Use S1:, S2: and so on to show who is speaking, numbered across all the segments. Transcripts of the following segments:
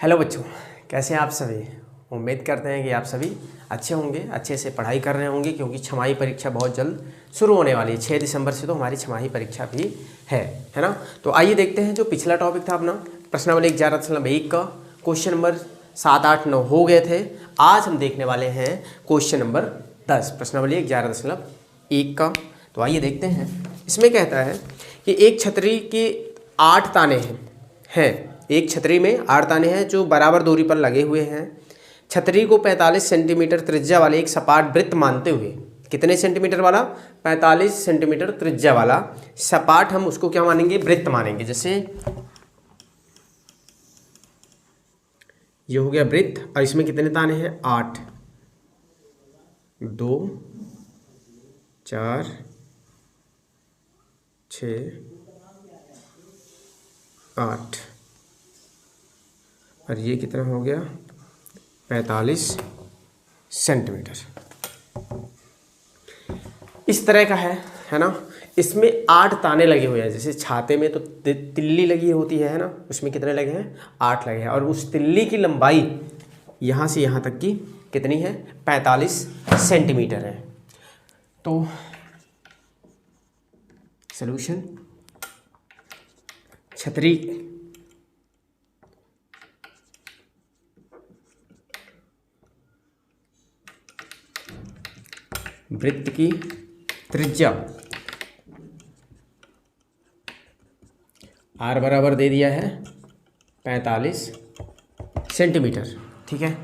S1: Hello बच्चों, कैसे हैं आप सभी। उम्मीद करते हैं कि आप सभी अच्छे होंगे, अच्छे से पढ़ाई कर रहे होंगे, क्योंकि छमाही परीक्षा बहुत जल्द शुरू होने वाली है। 6 दिसंबर से तो हमारी छमाही परीक्षा भी है ना। तो आइए देखते हैं, जो पिछला टॉपिक था अपना प्रश्नावली 11.1 का क्वेश्चन नंबर 7, 8, 9 हो गए थे। आज हम देखने वाले हैं क्वेश्चन नंबर 10, प्रश्नावली 11.1 का। तो आइए देखते हैं। इसमें कहता है कि एक छतरी के 8 ताने हैं। एक छतरी में 8 ताने हैं जो बराबर दूरी पर लगे हुए हैं। छतरी को 45 सेंटीमीटर त्रिज्या वाले एक सपाट वृत्त मानते हुए, कितने सेंटीमीटर वाला? 45 सेंटीमीटर त्रिज्या वाला सपाट, हम उसको क्या मानेंगे? वृत्त मानेंगे। जैसे ये हो गया वृत्त, और इसमें कितने ताने हैं? 8, 2, 4, 6, 8, और ये कितना हो गया? 45 सेंटीमीटर। इस तरह का है ना। इसमें 8 ताने लगे हुए हैं। जैसे छाते में तो तिल्ली लगी होती है ना, उसमें कितने लगे हैं? 8 लगे हैं। और उस तिल्ली की लंबाई यहाँ से यहाँ तक की कितनी है? 45 सेंटीमीटर है। तो सॉल्यूशन, छतरी वृत्त की त्रिज्या R बराबर दे दिया है 45 सेंटीमीटर। ठीक है।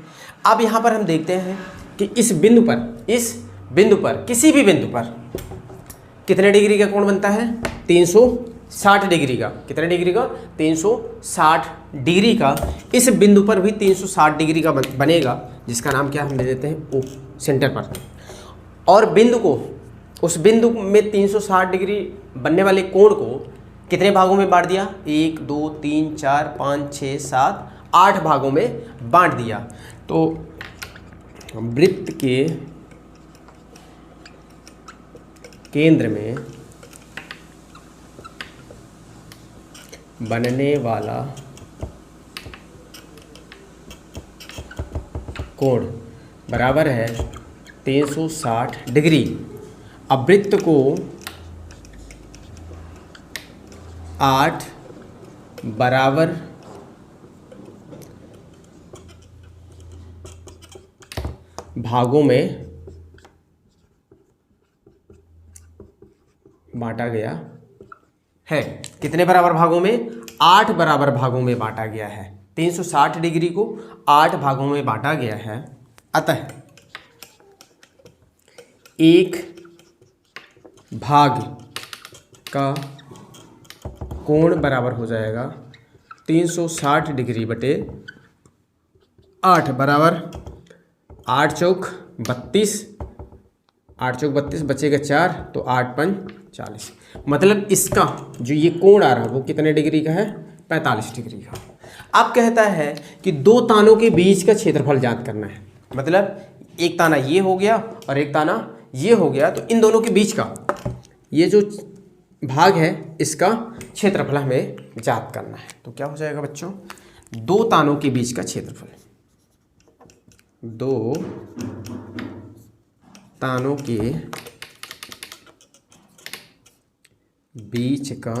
S1: अब यहाँ पर हम देखते हैं कि इस बिंदु पर किसी भी बिंदु पर कितने डिग्री का कोण बनता है? 360 डिग्री का। कितने डिग्री का? 360 डिग्री का। इस बिंदु पर भी 360 डिग्री का बनेगा, जिसका नाम क्या हम दे देते हैं? O, सेंटर पर। और बिंदु को, उस बिंदु में 360 डिग्री बनने वाले कोण को कितने भागों में बांट दिया? 1, 2, 3, 4, 5, 6, 7, 8 भागों में बांट दिया। तो वृत्त के केंद्र में बनने वाला कोण बराबर है 360 डिग्री। अब वृत्त को 8 बराबर भागों में बांटा गया है। कितने बराबर भागों में? 8 बराबर भागों में बांटा गया है। 360 डिग्री को 8 भागों में बांटा गया है। अतः एक भाग का कोण बराबर हो जाएगा 360 डिग्री बटे 8 बराबर 8 चौक 32, 8 चौक 32, बचेगा 4, तो 8 पंच 40। मतलब इसका जो ये कोण आ रहा है वो कितने डिग्री का है? 45 डिग्री का। अब कहता है कि 2 तानों के बीच का क्षेत्रफल ज्ञात करना है। मतलब एक ताना ये हो गया और एक ताना ये हो गया, तो इन दोनों के बीच का ये जो भाग है इसका क्षेत्रफल हमें ज्ञात करना है। तो क्या हो जाएगा बच्चों? 2 तानों के बीच का क्षेत्रफल, 2 तानों के बीच का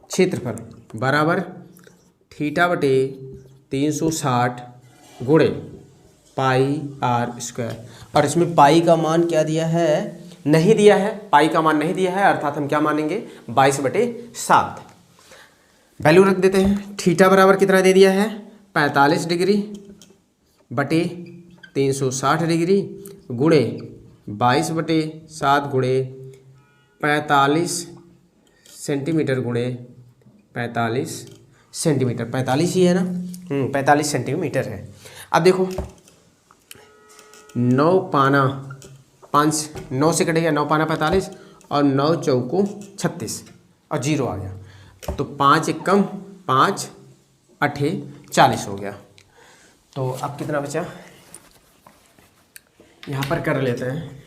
S1: क्षेत्रफल बराबर थीटा बटे 360 गुणे पाई r स्क्वायर। और इसमें पाई का मान क्या दिया है? नहीं दिया है। पाई का मान नहीं दिया है, अर्थात हम क्या मानेंगे? 22/7 वैल्यू रख देते हैं। थीटा बराबर कितना दे दिया है? 45 डिग्री बटे 360 डिग्री गुणे 22/7 गुणे 45 सेंटीमीटर गुणे 45 सेंटीमीटर। 45 ही है ना? 45 सेंटीमीटर है। अब देखो 9 पाना 5, 9 से कटेगा 9 पाना 45 और 9 चौको 36 और 0 आ गया। तो 5 एकम 5 8 40 हो गया। तो अब कितना बचा? यहाँ पर कर लेते हैं।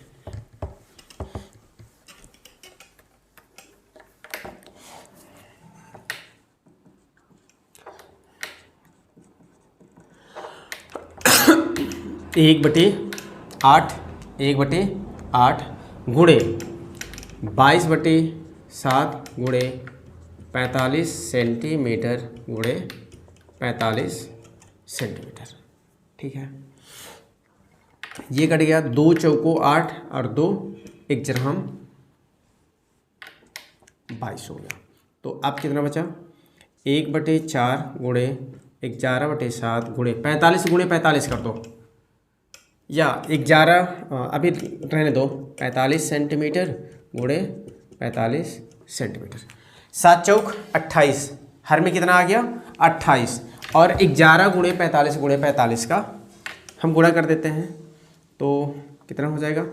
S1: 1/8, 1/8 गुणे 22/7 गुणे 45 सेंटीमीटर गुणे 45 सेंटीमीटर। ठीक है, ये कट गया, 2 चौको 8 और 2 एक जरहम 22 हो गया। तो अब कितना बचा, 1/4 गुणे 11/7 गुणे 45 गुणे 45 कर दो, या 11 अभी रहने दो, 45 सेंटीमीटर गुणे 45 सेंटीमीटर। 7 चौक 28, हर में कितना आ गया 28, और 11 गुणे 45 का हम गुणा कर देते हैं तो कितना हो जाएगा,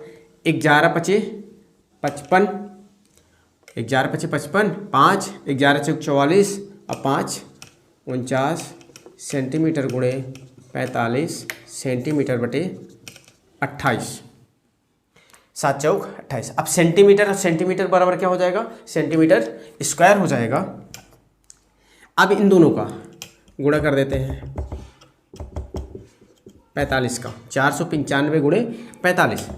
S1: 11×5 55, 11×5 55, 5 11 चौक 44 और 5 49 सेंटीमीटर गुणे 45 सेंटीमीटर बटे 28, 7 चौक 28। अब सेंटीमीटर और सेंटीमीटर बराबर क्या हो जाएगा, सेंटीमीटर स्क्वायर हो जाएगा। अब इन दोनों का गुणा कर देते हैं 45 का, 495 गुणे 45,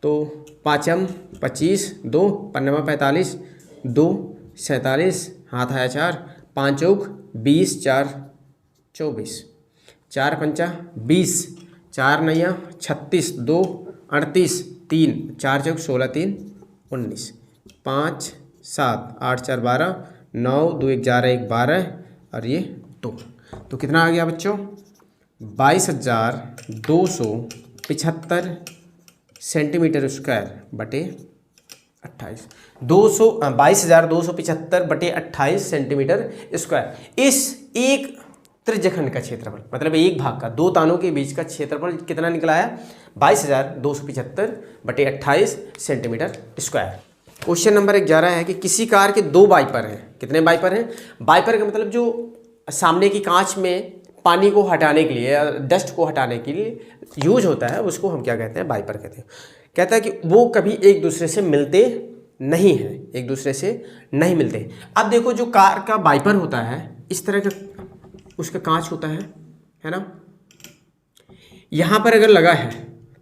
S1: तो 5m 25, 2 5 45, 2 47, हाथ आया 4, 5 चौक 20, 4 24, 4 पंचा 20, 4 नया 36, 2 38, 3 4 चौक 16, 3 19, 5 7 8 4 12, 9 2 11 1 12 और ये 2, तो कितना आ गया बच्चों, 22,275 सेंटीमीटर स्क्वायर बटे 28, 22,275 बटे 28 सेंटीमीटर स्क्वायर। इस एक त्रिज्यखंड का क्षेत्रफल, मतलब एक भाग का, दो तानों के बीच का क्षेत्रफल कितना निकला है, 22,275 बटे 28 सेंटीमीटर स्क्वायर। क्वेश्चन नंबर 11 है कि किसी कार के 2 वाइपर हैं। कितने वाइपर हैं, वाइपर का मतलब जो सामने की कांच में पानी को हटाने के लिए, डस्ट को हटाने के लिए यूज होता है, उसको हम क्या कहते हैं, वाइपर कहते हैं। कहता है कि वो कभी एक दूसरे से मिलते नहीं हैं, एक दूसरे से नहीं मिलते। अब देखो, जो कार का वाइपर होता है इस तरह का उसका कांच होता है ना, यहाँ पर अगर लगा है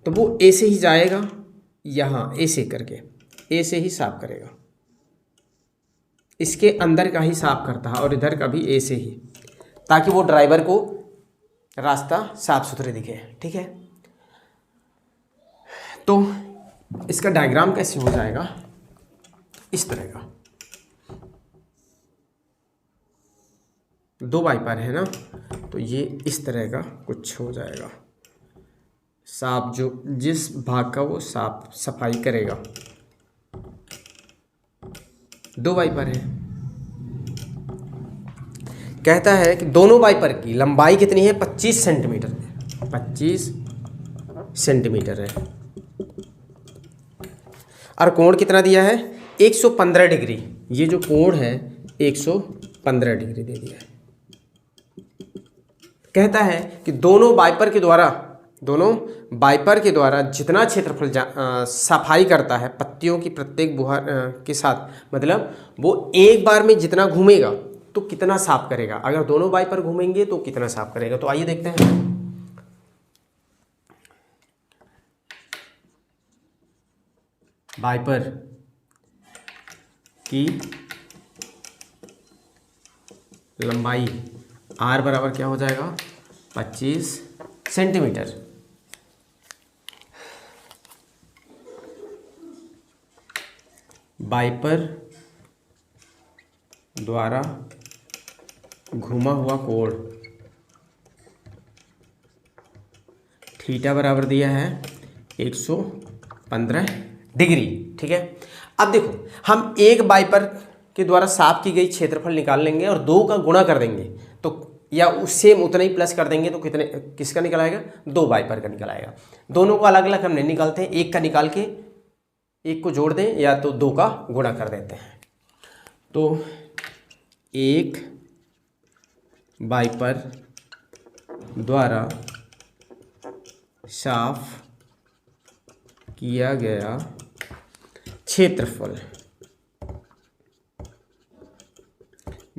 S1: तो वो ए से ही जाएगा, यहाँ ए से करके ए से ही साफ करेगा, इसके अंदर का ही साफ करता है, और इधर का भी ए से ही, ताकि वो ड्राइवर को रास्ता साफ सुथरे दिखे। ठीक है, तो इसका डायग्राम कैसे हो जाएगा, इस तरह का, 2 वाइपर है ना, तो ये इस तरह का कुछ हो जाएगा, साफ, जो जिस भाग का वो साफ सफाई करेगा। 2 वाइपर है, कहता है कि दोनों वाइपर की लंबाई कितनी है, 25 सेंटीमीटर है, 25 सेंटीमीटर है, और कोण कितना दिया है, 115 डिग्री। ये जो कोण है 115 डिग्री दे दिया है। कहता है कि दोनों वाइपर के द्वारा जितना क्षेत्रफल सफाई करता है पत्तियों की प्रत्येक बुहार के साथ, मतलब वो एक बार में जितना घूमेगा तो कितना साफ करेगा, अगर दोनों वाइपर घूमेंगे तो कितना साफ करेगा। तो आइए देखते हैं। वाइपर की लंबाई आर बराबर क्या हो जाएगा, 25 सेंटीमीटर। वाइपर द्वारा घुमा हुआ कोण थीटा बराबर दिया है 115 डिग्री। ठीक है, अब देखो, हम एक वाइपर के द्वारा साफ की गई क्षेत्रफल निकाल लेंगे और 2 का गुणा कर देंगे, तो या उससे उतना ही प्लस कर देंगे तो कितने, किसका निकल आएगा, 2 वाइपर का निकल आएगा। दोनों को अलग अलग हम नहीं निकालते हैं, एक का निकाल के एक को जोड़ दें, या तो 2 का गुणा कर देते हैं। तो एक वाइपर द्वारा साफ किया गया क्षेत्रफल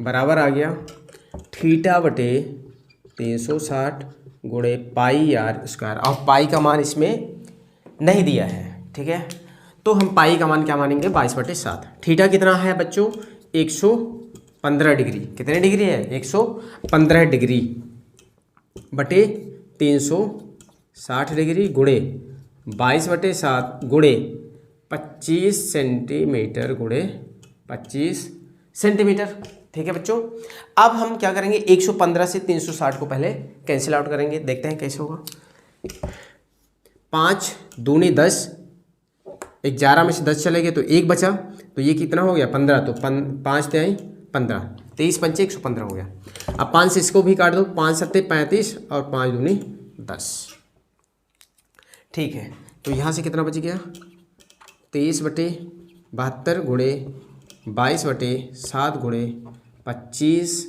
S1: बराबर आ गया थीटा बटे 360 गुणे पाई आर स्क्वायर। और पाई का मान इसमें नहीं दिया है, ठीक है, तो हम पाई का मान क्या मानेंगे 22/7। थीटा कितना है बच्चों 115 डिग्री। कितने डिग्री है 115 डिग्री बटे 360 डिग्री गुणे 22/7 गुणे 25 सेंटीमीटर गुणे 25 सेंटीमीटर। ठीक है बच्चों, अब हम क्या करेंगे 115 से 360 को पहले कैंसिल आउट करेंगे, देखते हैं कैसे होगा। 5 दूनी 10, 11 में से 10 चले गए तो 1 बचा, तो ये कितना हो गया 15, तो 5 तिहाई 15, 23 पंचे 115 हो गया। अब 5 से इसको भी काट दो, 5 सत्ते 35 और 5 दूनी 10। ठीक है, तो यहाँ से कितना बच गया 23/72 गुणे 22/7 गुणे 25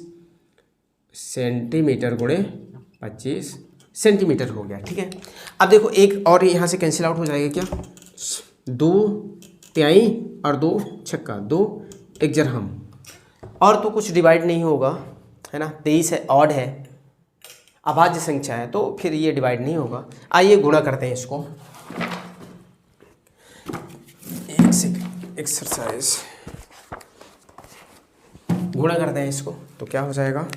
S1: सेंटीमीटर गुणे 25 सेंटीमीटर हो गया। ठीक है, अब देखो एक और यहाँ से कैंसिल आउट हो जाएगा क्या, 2 तिहाई और 2 छक्का, 2 1/हम, और तो कुछ डिवाइड नहीं होगा है ना, 23 है, ऑड है, अभाज्य संख्या है, तो फिर ये डिवाइड नहीं होगा। आइए गुणा करते हैं इसको, एक्सरसाइज गुणा करते हैं इसको, तो क्या हो जाएगा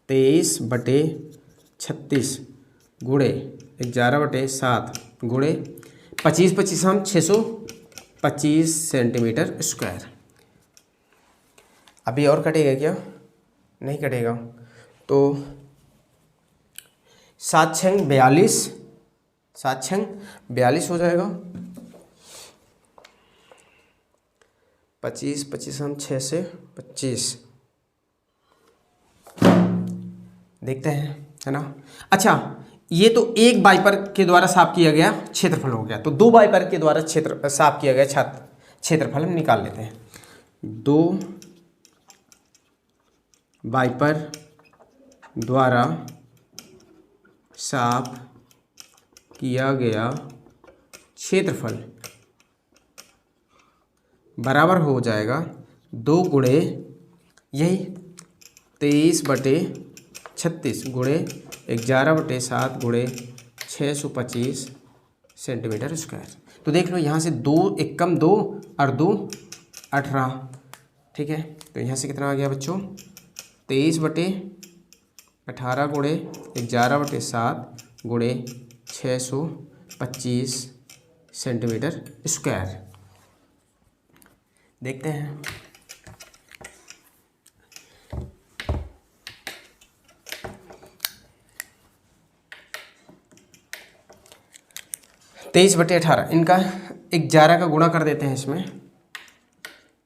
S1: 23/36 गुणे 11/7 गुणे 25 हम 625 सेंटीमीटर स्क्वायर। अभी और कटेगा क्या, नहीं कटेगा, तो 7 छंग 42, 7 छंग 42 हो जाएगा। 25 हम 6 से 25 देखते हैं, है ना। अच्छा, ये तो एक वाइपर के द्वारा साफ किया गया क्षेत्रफल हो गया, तो 2 वाइपर के द्वारा साफ किया गया क्षेत्रफल हम निकाल लेते हैं। 2 वाइपर द्वारा साफ किया गया क्षेत्रफल बराबर हो जाएगा 2 गुणे यही 23/36 गुणे 11/7 गुणे 625 सेंटीमीटर स्क्वायर। तो देख लो यहाँ से 2 1 कम 2 और 2 18। ठीक है, तो यहाँ से कितना आ गया बच्चों 23/18 गुणे 11/7 गुणे 625 सेंटीमीटर स्क्वायर। देखते हैं, तेईस बटे 18, इनका 11 का गुणा कर देते हैं इसमें।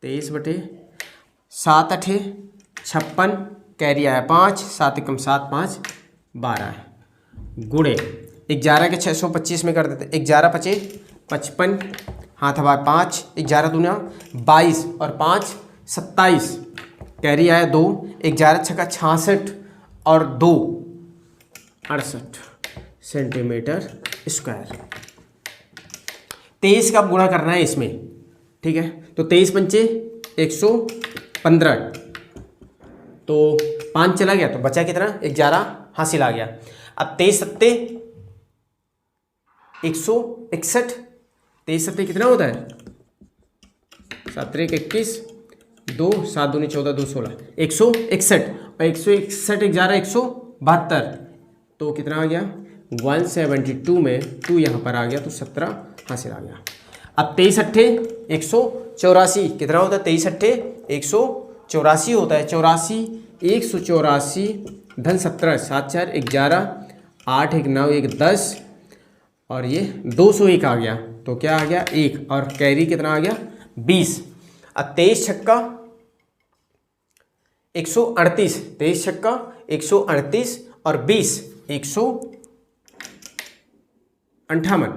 S1: 23/7 8 56, कैरी आया 5, 7 एकम 7 5 12 गुणे 11 के 625 में कर देते, 11 × 5 = 55, हाथ हवा 5, 11 दूना 22 और 5 27, कैरी आया 2, 11 × 6 = 66 और 2 68 सेंटीमीटर स्क्वायर। 23 का गुणा करना है इसमें, ठीक है, तो 23 पंचे 115, तो 5 चला गया तो बचा कितना 11 हासिल आ गया। अब 23 सत्ते 161, 23 सत्ते कितना होता है 7 × 21, 2 7 दूनी 14 2 16, 161 और 161 11 172, तो कितना आ गया 172 में 2 यहाँ पर आ गया तो 17 हासिल आ गया। अब 23 अट्ठे 184 कितना होता है 23 अट्ठे 184 होता है, 84 184 धन 17 7 4 11 8 1 9 1 10 और ये 201 आ गया, तो क्या आ गया 1 और कैरी कितना आ गया 20। अब 23 छक्का 138, 23 छक्का 138 और 20 158,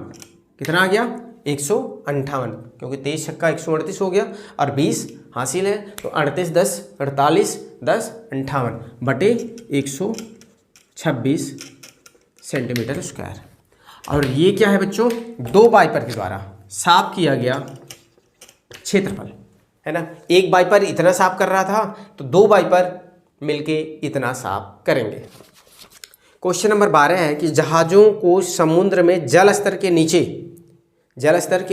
S1: कितना आ गया 158, क्योंकि 23 छक्का 138 हो गया और 20 हासिल है, तो 38 10 48 10 58 बटे 126 सेंटीमीटर स्क्वायर। और ये क्या है बच्चों 2 वाइपर के द्वारा साफ किया गया क्षेत्रफल। है ना। एक वाइपर इतना साफ कर रहा था तो 2 वाइपर मिलके इतना साफ करेंगे। क्वेश्चन नंबर 12 है कि जहाज़ों को समुद्र में जल स्तर के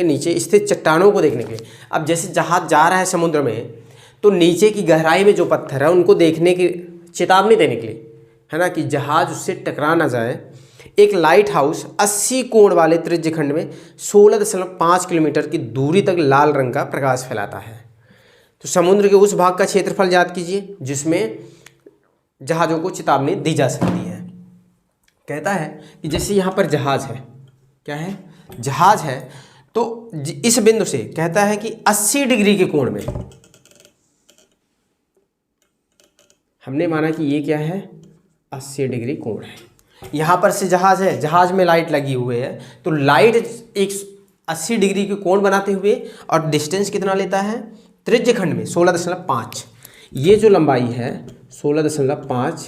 S1: नीचे स्थित चट्टानों को देखने के लिए, अब जैसे जहाज जा रहा है समुद्र में तो नीचे की गहराई में जो पत्थर है उनको देखने की चेतावनी देने के लिए, है ना, कि जहाज उससे टकरा ना जाए, एक लाइट हाउस 80 कोण वाले त्रिज्य खंड में 16.5 किलोमीटर की दूरी तक लाल रंग का प्रकाश फैलाता है। तो समुद्र के उस भाग का क्षेत्रफल याद कीजिए जिसमें जहाज़ों को चेतावनी दी जा सकती है। कहता है कि जैसे यहाँ पर जहाज है, क्या है, जहाज है, तो इस बिंदु से कहता है कि 80 डिग्री के कोण में, हमने माना कि ये क्या है, 80 डिग्री कोण है। यहाँ पर से जहाज है, जहाज में लाइट लगी हुई है, तो लाइट एक 80 डिग्री के कोण बनाते हुए, और डिस्टेंस कितना लेता है, त्रिज्य खंड में 16.5, ये जो लंबाई है 16.5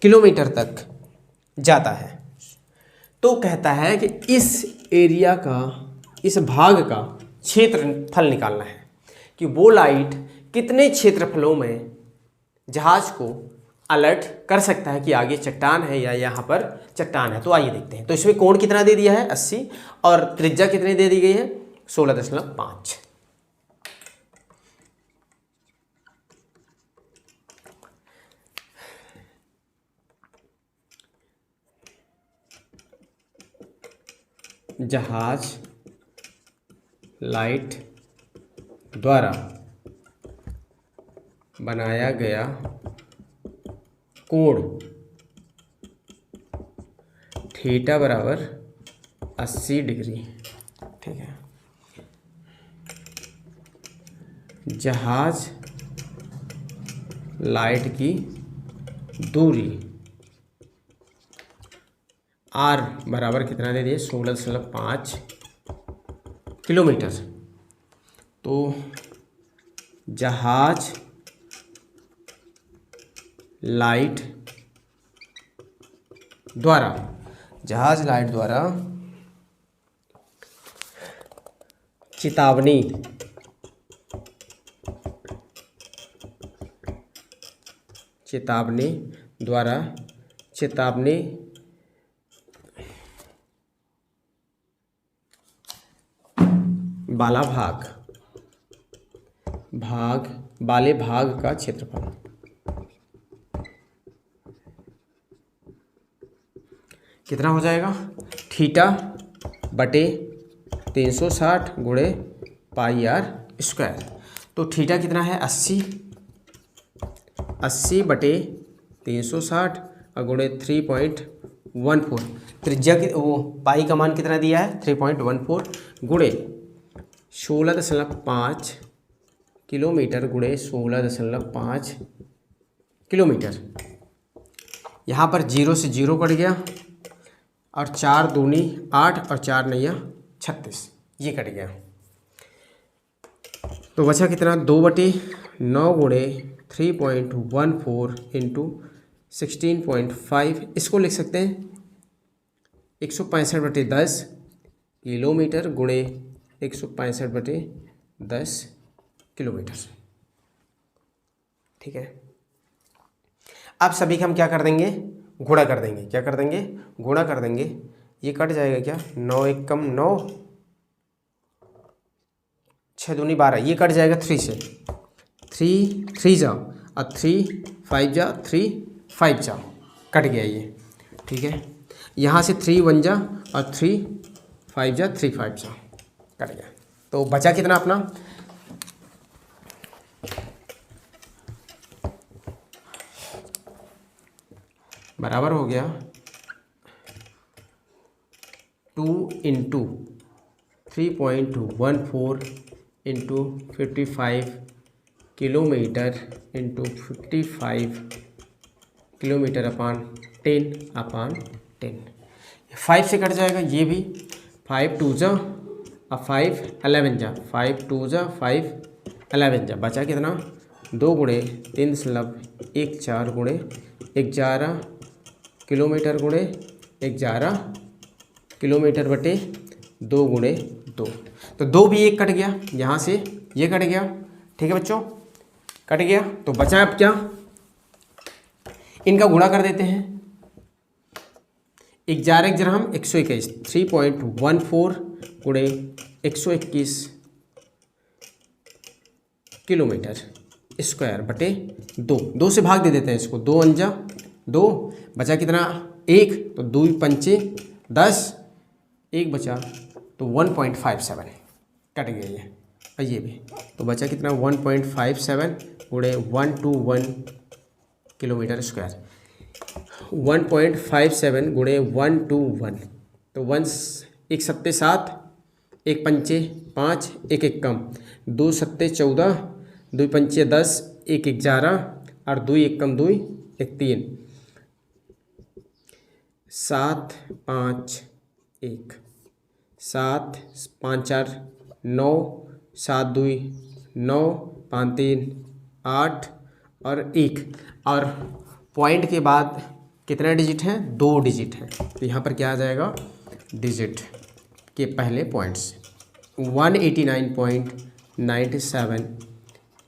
S1: किलोमीटर तक जाता है। तो कहता है कि इस एरिया का, इस भाग का क्षेत्रफल निकालना है कि वो लाइट कितने क्षेत्रफलों में जहाज को अलर्ट कर सकता है कि आगे चट्टान है या यहाँ पर चट्टान है। तो आइए देखते हैं। तो इसमें कोण कितना दे दिया है, 80, और त्रिज्या कितनी दे दी गई है, 16.5। जहाज लाइट द्वारा बनाया गया कोण थीटा बराबर 80 डिग्री, ठीक है। जहाज लाइट की दूरी आर बराबर कितना दे दिए, 16.5 किलोमीटर। तो जहाज लाइट द्वारा चेतावनी द्वारा चेतावनी वाला वाले भाग का क्षेत्रफल कितना हो जाएगा, थीटा बटे 360 गुणे पाई आर स्क्वायर। तो थीटा कितना है, 80 बटे 360 और गुणे 3.14। त्रिज्या की वो पाई का मान कितना दिया है, 3.14 गुणे 16.5 किलोमीटर गुणे 16.5 किलोमीटर। यहाँ पर 0 से 0 कट गया, और 4 दूनी 8 और 4 नैया 36, ये कट गया। तो बचा कितना, 2/9 गुणे 3.14 इंटू 16.5, इसको लिख सकते हैं 165/10 किलोमीटर गुणे 165/10 किलोमीटर, ठीक है। अब सभी का हम क्या कर देंगे, गुणा कर देंगे। क्या कर देंगे, गुणा कर देंगे। ये कट जाएगा क्या, 9 1 कम 9, 6 दूनी 12, ये कट जाएगा 3 से, 3 3 जा और 3 5 जा, 3 5 जा, कट गया ये, ठीक है। यहाँ से 3 1 जा और 3 5 जा, 3 5 जा, कट गया। तो बचा कितना अपना, बराबर हो गया 2 into 3.14 into 55 kilometre into 55 kilometre अपान 10/10। 5 से कट जाएगा ये भी, 5 2 जा और 5 11 जा, 5 2 जा 5 11 जा, बचा कितना, 2 गुणे 3.14 गुणे 11 किलोमीटर गुणे 11 किलोमीटर बटे 2 गुणे 2। तो 2 भी 1 कट गया, यहाँ से ये कट गया, ठीक है बच्चों, कट गया। तो बचा अब क्या, इनका गुणा कर देते हैं। 11 ग्राम 121 3.14 गुणे 121 किलोमीटर स्क्वायर बटे 2 से भाग दे देते हैं इसको, 2 अंजा 2, बचा कितना 1, तो 2 पंचे 10, 1 बचा तो 1.57 कट गया ये, और ये भी तो बचा कितना 1.57 गुणे 121 किलोमीटर स्क्वायर, 1.57 गुणे 121, तो 1 1 सत्ते 7, 1 पंचे 5, 1 1 कम, 2 सत्ते 14, 2 पंचे 10, 1 11 और 2 1 कम 2 1 3, 7 5 1, 7 5 4 9, 7 2 9, 5 3 8 और 1, और पॉइंट के बाद कितना डिजिट है, 2 डिजिट है, तो यहाँ पर क्या आ जाएगा, डिजिट के पहले पॉइंट्स 189.97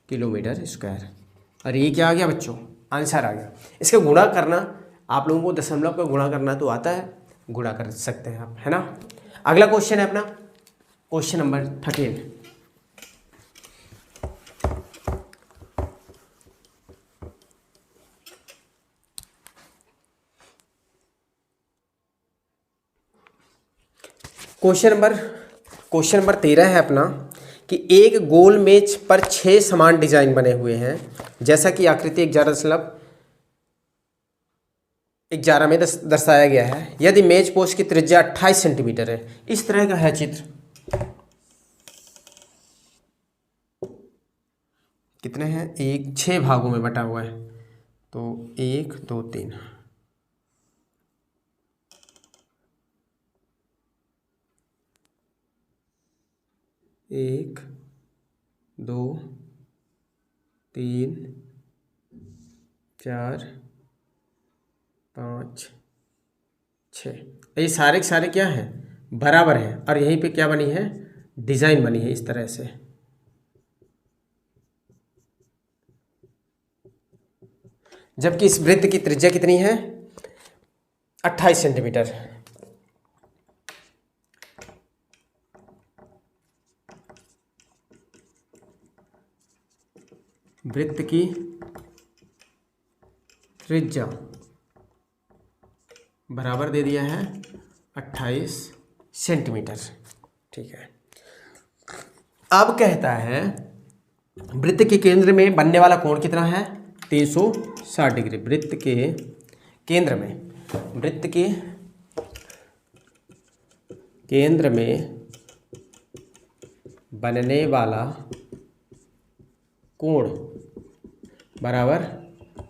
S1: किलोमीटर स्क्वायर। और ये क्या आ गया बच्चों, आंसर आ गया। इसका गुणा करना, आप लोगों को दशमलव का गुणा करना तो आता है, गुणा कर सकते हैं आप, है ना। अगला क्वेश्चन है अपना क्वेश्चन नंबर 13। क्वेश्चन नंबर 13 है अपना कि एक गोल मेज पर 6 समान डिजाइन बने हुए हैं, जैसा कि आकृति 11.11 में दर्शाया गया है। यदि मेज पोस्ट की त्रिज्या 28 सेंटीमीटर है, इस तरह का है चित्र। कितने हैं, 6 भागों में बटा हुआ है, तो 1 2 3, 1 2 3 4 5 6, ये सारे के सारे क्या हैं, बराबर हैं, और यहीं पे क्या बनी है, डिजाइन बनी है इस तरह से। जबकि इस वृत्त की त्रिज्या कितनी है, 28 सेंटीमीटर। वृत्त की त्रिज्या बराबर दे दिया है 28 सेंटीमीटर, ठीक है। अब कहता है वृत्त के केंद्र में बनने वाला कोण कितना है, 360 डिग्री। वृत्त के केंद्र में बनने वाला कोण बराबर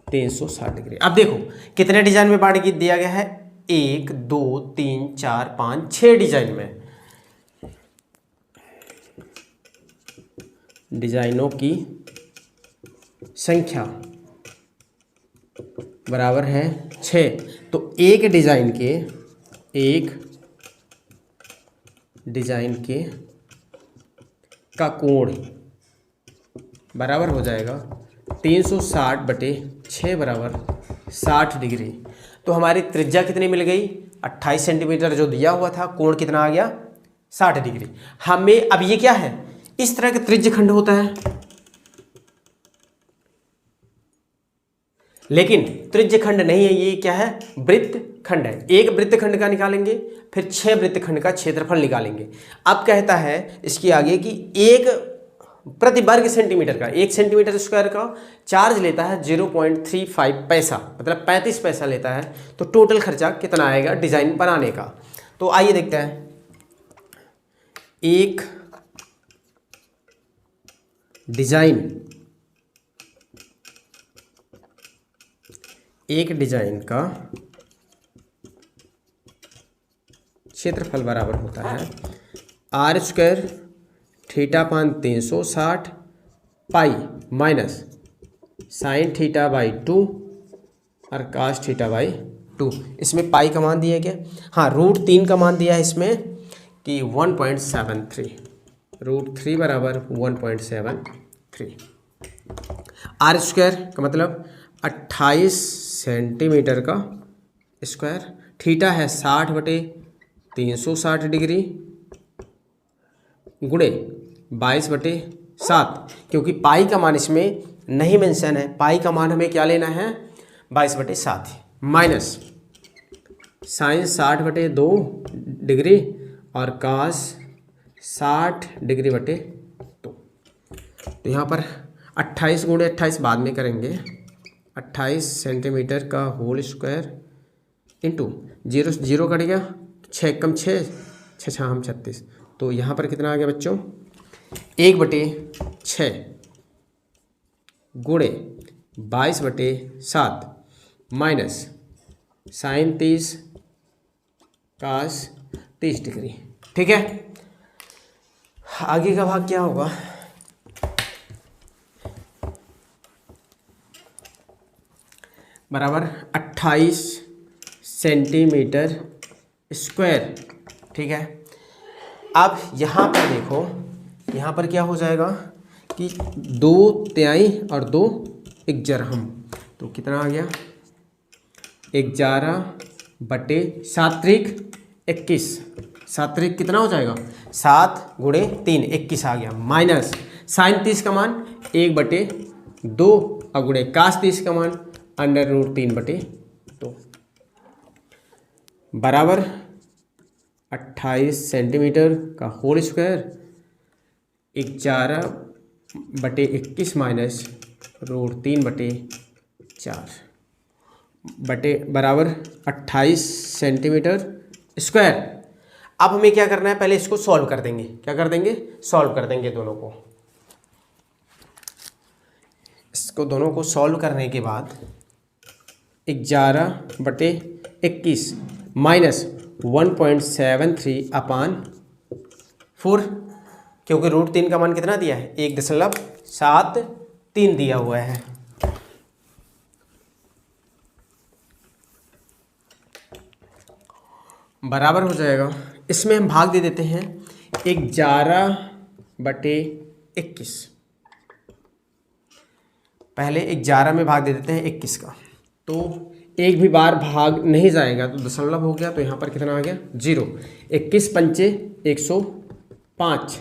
S1: 360 डिग्री। अब देखो कितने डिजाइन में बांट दिया गया है, 1 2 3 4 5 6 डिजाइन में। डिजाइनों की संख्या बराबर है 6, तो एक डिजाइन के का कोण बराबर हो जाएगा 360 बटे 6 बराबर 60 डिग्री। तो हमारी त्रिज्या कितनी मिल गई, 28 सेंटीमीटर जो दिया हुआ था, कोण कितना आ गया 60 डिग्री। हमें अब ये क्या है, इस तरह का त्रिज्य खंड होता है, लेकिन त्रिज्य खंड नहीं है, ये क्या है, वृत्त खंड है। एक वृत्त खंड का निकालेंगे, फिर 6 वृत्त खंड का क्षेत्रफल निकालेंगे। अब कहता है इसके आगे कि एक प्रति वर्ग सेंटीमीटर का, 1 सेंटीमीटर स्क्वायर का चार्ज लेता है 0.35 पैसा, मतलब 35 पैसा लेता है। तो टोटल खर्चा कितना आएगा डिजाइन बनाने का। तो आइए देखते हैं। एक डिजाइन का क्षेत्रफल बराबर होता है r स्क्वायर थीटा/360 पाई माइनस साइन θ/2 और cos θ/2। इसमें पाई का मान दिया गया, हाँ √3 का मान दिया है इसमें कि 1.73, √3 बराबर 1.73। आर स्क्वायर का मतलब 28 सेंटीमीटर का स्क्वायर। थीटा है 60/360 डिग्री गुणे 22/7, क्योंकि पाई का मान इसमें नहीं मेंशन है। पाई का मान हमें क्या लेना है, 22/7 माइनस साइन 60/2 डिग्री और कास 60 डिग्री बटे 2। तो यहाँ पर 28 गुणे 28 बाद में करेंगे, 28 सेंटीमीटर का होल स्क्वायर इंटू 0 0 कट गया, 6 कम 6 6 6 हम 36। तो यहाँ पर कितना आ गया बच्चों, 1/6 गुणे 22/7 माइनस साइन 30 कास 30 डिग्री। ठीक है, आगे का भाग क्या होगा, बराबर 28 सेंटीमीटर स्क्वायर। ठीक है, अब यहाँ पर देखो, यहाँ पर क्या हो जाएगा कि 2 तिहाई और 2 11, तो कितना आ गया 11/7 त्रिक 21। 7 त्रिक कितना हो जाएगा, 7 गुणे 3 21 आ गया, माइनस साइन 30 का मान 1/2 और गुणे कास 30 का मान √3/2 बराबर 28 सेंटीमीटर का होल स्क्वायर 11/21 माइनस √3/4 बटे बराबर 28 सेंटीमीटर स्क्वायर। अब हमें क्या करना है, पहले इसको सॉल्व कर देंगे। क्या कर देंगे, सॉल्व कर देंगे दोनों को। इसको दोनों को सॉल्व करने के बाद 11/21 माइनस 1.73/4, क्योंकि √3 का मान कितना दिया है, 1.73 दिया हुआ है। बराबर हो जाएगा, इसमें हम भाग दे देते हैं 11/21। पहले 11 में भाग दे देते हैं 21 का, तो एक भी बार भाग नहीं जाएगा तो दशमलव हो गया, तो यहाँ पर कितना आ गया 0। 21 पंचे 105,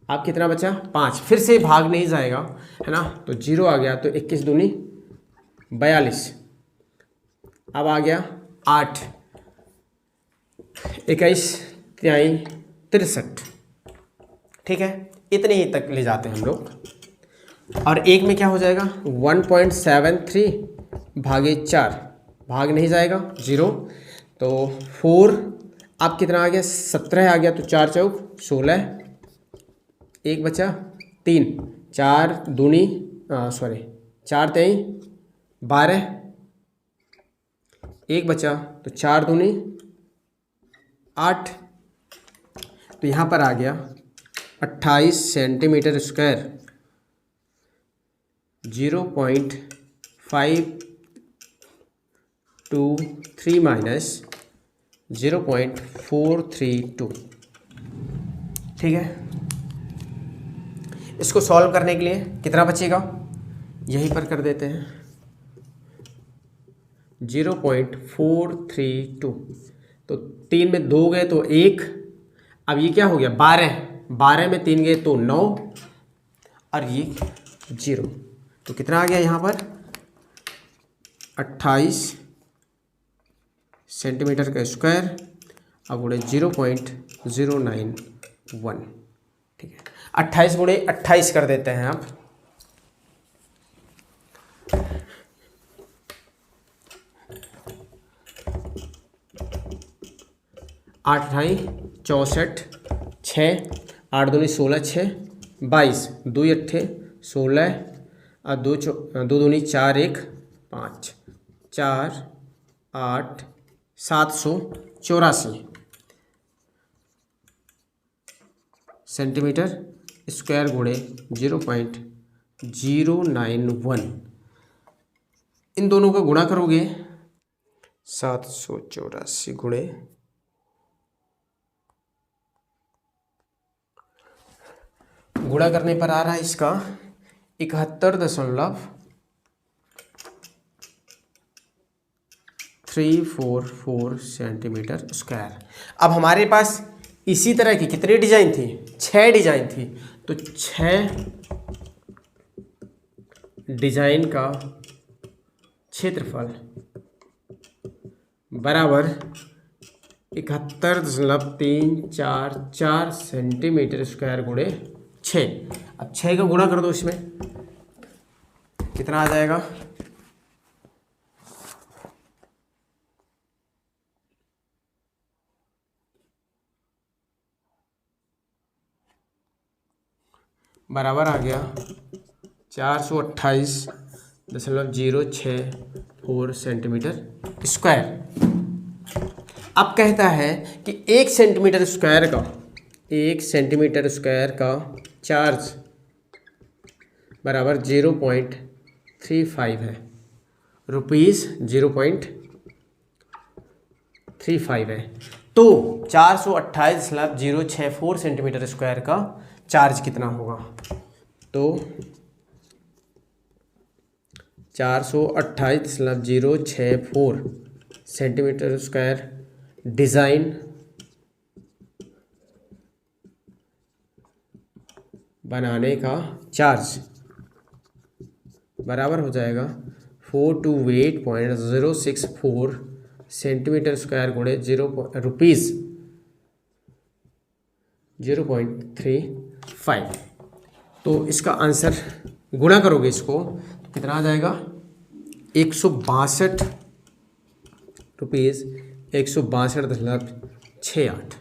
S1: अब कितना बचा 5, फिर से भाग नहीं जाएगा है ना, तो 0 आ गया, तो 21 दूनी 42। अब आ गया 8, 21 तिहाई 63। ठीक है, इतने ही तक ले जाते हैं हम लोग। और एक में क्या हो जाएगा 1.73/4, भाग नहीं जाएगा 0, तो 4। अब कितना आ गया 17 आ गया, तो 4 चौक 16, एक बचा 3, 4 दूनी 4 तिहाई 12, एक बचा, तो 4 दूनी 8। तो यहाँ पर आ गया 28 सेंटीमीटर स्क्वायर 0.523 माइनस 0.432। ठीक है, इसको सॉल्व करने के लिए कितना बचेगा, यहीं पर कर देते हैं 0.432, तो 3 में 2 गए तो 1, अब ये क्या हो गया 12 में 3 गए तो 9 और ये 0, तो कितना आ गया यहाँ पर 28 सेंटीमीटर का स्क्वायर अब गुणे 0.091। ठीक है, 28 गुणे 28 कर देते हैं आप, आठ 64, 6 8 दूनी 16, 6 22, 2 अट्ठे 16 और 2 दूनी 4 1 5 4 8 784 सेंटीमीटर स्क्वायर गुणे 0.091। इन दोनों का गुणा करोगे 784 गुणे गुणा करने पर आ रहा है इसका 71.344 सेंटीमीटर स्क्वायर। अब हमारे पास इसी तरह की कितनी डिजाइन थी? 6 डिजाइन थी। तो 6 डिजाइन का क्षेत्रफल बराबर 71.344 सेंटीमीटर स्क्वायर गुणे 6। अब 6 का गुणा कर दो, इसमें कितना आ जाएगा? बराबर आ गया 428.064 सेंटीमीटर स्क्वायर। अब कहता है कि 1 सेंटीमीटर स्क्वायर का चार्ज बराबर 0.35 है, रुपीज़ 0.35 है। तो 428.064 सेंटीमीटर स्क्वायर का चार्ज कितना होगा? तो 428.064 सेंटीमीटर स्क्वायर डिज़ाइन बनाने का चार्ज बराबर हो जाएगा 428.064 सेंटीमीटर स्क्वायर गुणे रुपीज़ 0.35। तो इसका आंसर गुणा करोगे इसको तो कितना आ जाएगा? 162 रुपीज़ 162.68।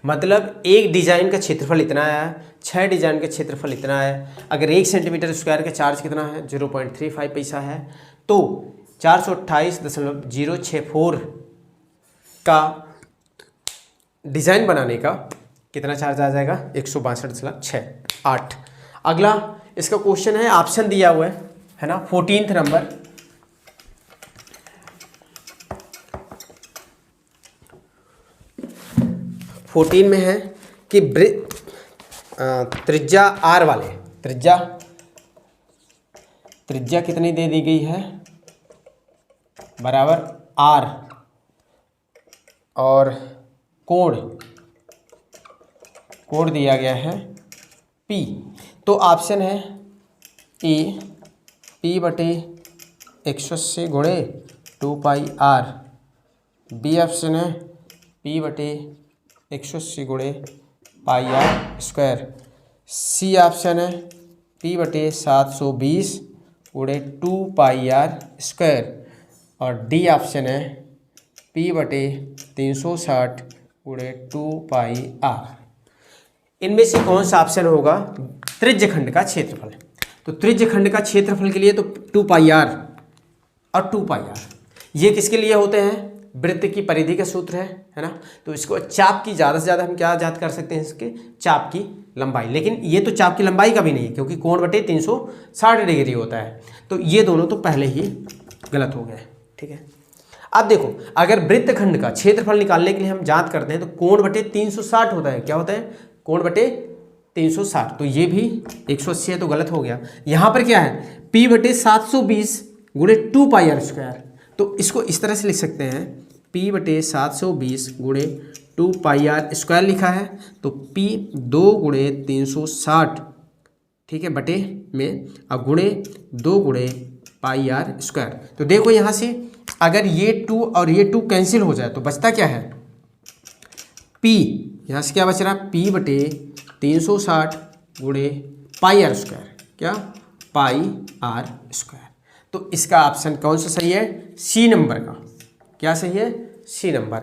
S1: मतलब एक डिजाइन का क्षेत्रफल इतना आया, 6 डिजाइन का क्षेत्रफल इतना है। अगर 1 सेंटीमीटर स्क्वायर का चार्ज कितना है? 0.35 पैसा है। तो 428.064 का डिजाइन बनाने का कितना चार्ज आ जाएगा? 162.68। अगला इसका क्वेश्चन है, ऑप्शन दिया हुआ है ना, 14th नंबर। फोर्टीन में है कि त्रिज्या आर वाले त्रिज्या कितनी दे दी गई है? बराबर आर, और कोण दिया गया है P। तो ऑप्शन है ए P/180 गुणे 2πr, बी ऑप्शन है P/180 गुणे πr², सी ऑप्शन है P/720 गुणे 2πr², और डी ऑप्शन है P/360 गुणे 2πr। इनमें से कौन सा ऑप्शन होगा त्रिज्यखंड का क्षेत्रफल? तो त्रिज्यखंड का क्षेत्रफल के लिए तो 2πr और 2πr ये किसके लिए होते हैं? वृत्त की परिधि का सूत्र है ना। तो इसको चाप की ज़्यादा से ज़्यादा हम क्या ज्ञात कर सकते हैं? इसके चाप की लंबाई। लेकिन ये तो चाप की लंबाई का भी नहीं है, क्योंकि कोण बटे 360 डिग्री होता है। तो ये दोनों तो पहले ही गलत हो गए। ठीक है, अब देखो, अगर वृत्तखंड का क्षेत्रफल निकालने के लिए हम ज्ञात करते हैं तो कोण बटे 360 होता है। क्या होता है? कोण बटे 360। तो ये भी 180 है, तो गलत हो गया। यहाँ पर क्या है? P/720 गुणे 2πr²। तो इसको इस तरह से लिख सकते हैं, P/720 गुणे 2πr² लिखा है। तो P 2 गुणे 360, ठीक है, बटे में, अब गुणे 2 गुणे πr²। तो देखो यहाँ से अगर ये 2 और ये 2 कैंसिल हो जाए तो बचता क्या है? P, यहाँ से क्या बच रहा? P/360 गुणे πr², क्या? πr²। तो इसका ऑप्शन कौन सा सही है? सी नंबर का। क्या सही है? C number.